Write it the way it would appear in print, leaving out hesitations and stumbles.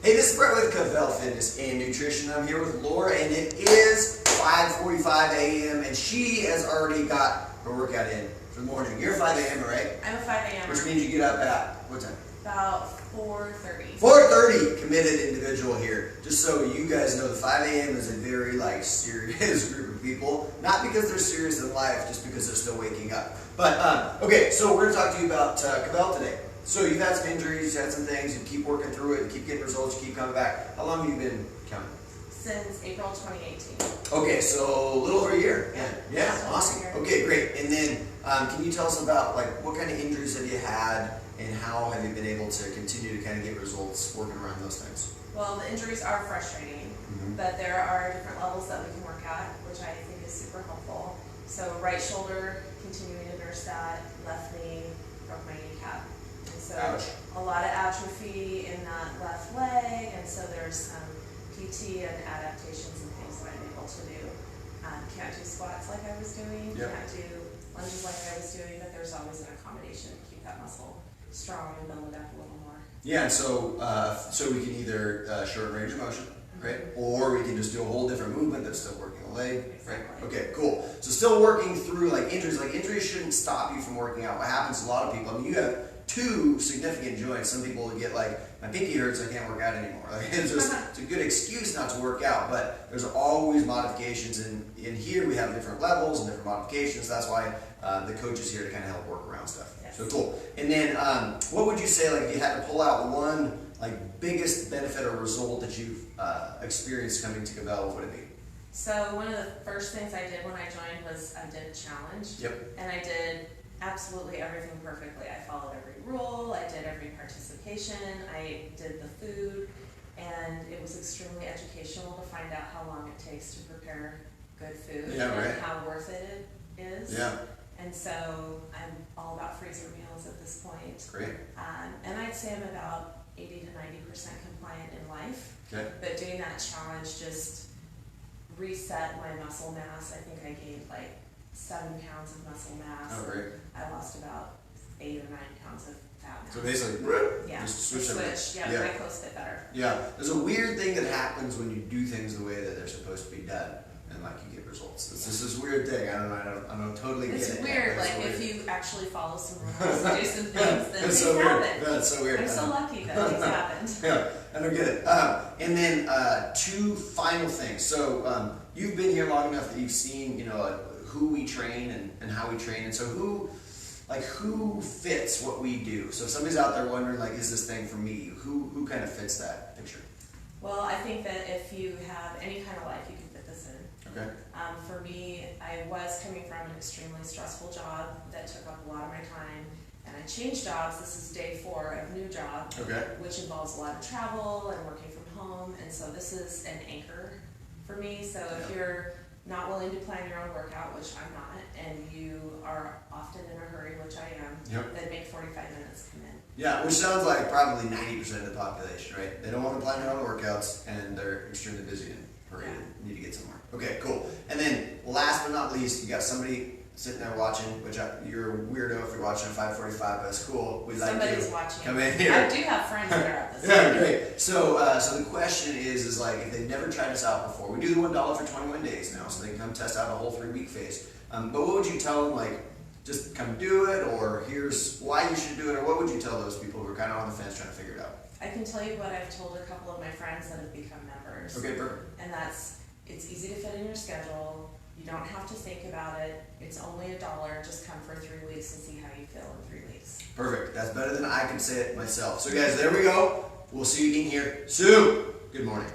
Hey, this is Brett with Kvell Fitness and Nutrition. I'm here with Laura, and it is 5:45 a.m. and she has already got her workout in for the morning. You're 5 a.m., right? I'm a 5 a.m. Which means you get up at what time? About 4:30. 4:30, committed individual here. Just so you guys know, the 5 a.m. is a very serious group of people. Not because they're serious in life, just because they're still waking up. But okay, so we're going to talk to you about Kvell today. So you've had some injuries, you've had some things, you keep working through it, you keep getting results, you keep coming back. How long have you been coming? Since April 2018. Okay, so a little over a year. Yeah, awesome. Okay, great. And then can you tell us about what kind of injuries have you had and how have you been able to continue to kind of get results working around those things? Well, the injuries are frustrating, but there are different levels that we can work at, which I think is super helpful. So right shoulder, continuing to nurse that, left knee, broke my kneecap. So Ouch. A lot of atrophy in that left leg, and so there's some PT and adaptations and things that I'm able to do. Can't do squats like I was doing, can't do lunges like I was doing, but there's always an accommodation to keep that muscle strong and build it up a little more. Yeah, and so we can either shorten range of motion, right? Or we can just do a whole different movement that's still working the leg, right? Okay, cool. So still working through injuries. Injuries shouldn't stop you from working out. What happens to a lot of people, you have two significant joints. Some people get my pinky hurts, I can't work out anymore. It's a good excuse not to work out, but there's always modifications, and in here we have different levels and different modifications. That's why the coach is here to kind of help work around stuff. Yes. So cool. And then what would you say, if you had to pull out one biggest benefit or result that you've experienced coming to Kvell, what would it be? So one of the first things I did when I joined was I did a challenge. Yep. And I did absolutely everything perfectly. I followed every rule, I did every participation, I did the food, and it was extremely educational to find out how long it takes to prepare good food and how worth it is. Yeah. And so I'm all about freezer meals at this point. Great. And I'd say I'm about 80 to 90% compliant in life. Okay. But doing that challenge just reset my muscle mass. I think I gained 7 pounds of muscle mass. Oh, great. I lost about 8 or 9 pounds of fat mass. So basically, just switch. Yeah, my clothes fit better. Yeah, there's a weird thing that happens when you do things the way that they're supposed to be done, and you get results. It's just this weird thing. I don't totally get it. It's weird. If you actually follow some rules and do some things, then things so happen. Weird. That's so weird. I'm so lucky that things happened. Yeah, I don't get it. And then 2 final things. So you've been here long enough that you've seen, who we train and how we train, and so who fits what we do. So if somebody's out there wondering, is this thing for me? Who kind of fits that picture? Well, I think that if you have any kind of life, you can fit this in. Okay. For me, I was coming from an extremely stressful job that took up a lot of my time, and I changed jobs. This is day 4 of new job, which involves a lot of travel and working from home, and so this is an anchor for me. So if you're not willing to plan your own workout, which I'm not, and you are often in a hurry, which I am, then make 45 minutes come in. Yeah, which sounds like probably 90% of the population, right? They don't want to plan their own workouts, and they're extremely busy and hurried and need to get somewhere. Okay, cool. And then last but not least, you got somebody sitting there watching, which you're a weirdo if you're watching at 5:45, but it's cool. Somebody's watching. Come in here. I do have friends that are at this. Yeah, great. So the question is if they've never tried us out before, we do the $1 for 21 days now, so they can come test out a whole 3-week phase. But what would you tell them, just come do it, or here's why you should do it, or what would you tell those people who are kind of on the fence trying to figure it out? I can tell you what I've told a couple of my friends that have become members. Okay, perfect. And it's easy to fit in your schedule. You don't have to think about it. It's only $1. Just come for 3 weeks and see how you feel in 3 weeks. Perfect. That's better than I can say it myself. So guys, there we go. We'll see you in here soon. Good morning.